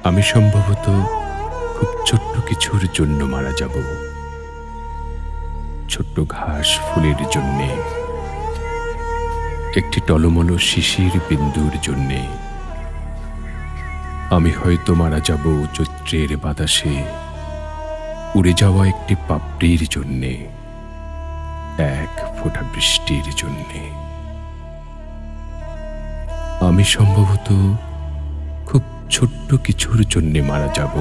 আমি সম্ভবত খুব ছোট্ট কিছুর জন্য মারা যাব। ছোট্ট ঘাস ফুলের জন্যে, একটি টলমলো শিশির বিন্দুর জন্যে। আমি হয়তো মারা যাব চৈত্রের বাতাসে উড়ে যাওয়া একটি পাপড়ির জন্যে, এক ফোঁটা বৃষ্টির জন্যে। আমি সম্ভবত খুব ছোট্ট কিছুর জন্যে মারা যাব।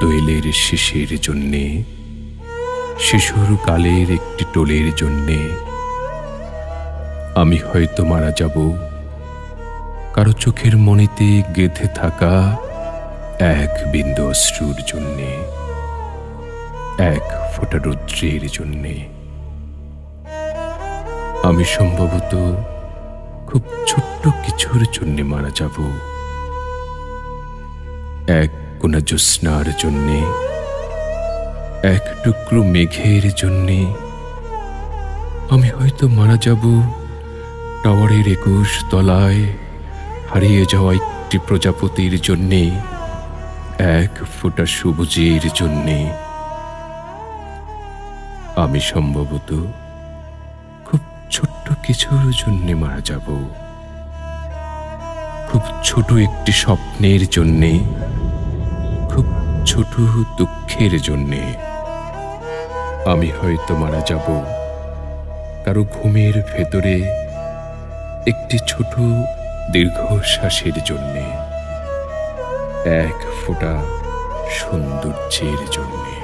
দোয়েলের শিশির জন্যে, শিশুর কালের একটি টোলের জন্যে। আমি হয়তো মারা যাব কারো চোখের মণিতে গেঁথে থাকা এক বিন্দু অশ্রুর জন্যে, এক ফোঁটা রৌদ্রের জন্যে। আমি সম্ভবত খুব ছোট্ট কিছুর জন্যে মারা যাব। এক কোনা জ্যোৎস্নার জন্যে, এক টুকরো মেঘের জন্যে। আমি হয়তো মারা যাব টাওয়ারের 21 তলায় হারিয়ে যাওয়া একটি প্রজাপতির জন্যে, এক ফোঁটা সবুজের জন্যে। আমি সম্ভবত খুব ছোট্ট কিছুর জন্যে মারা যাব। খুব ছোট একটি স্বপ্নের জন্যে, খুব ছোট দুঃখের জন্যে। আমি হয়তো মারা যাব কারো ঘুমের ভেতরে একটি ছোট দীর্ঘশ্বাসের জন্যে, এক ফোঁটা সৌন্দর্যের জন্যে।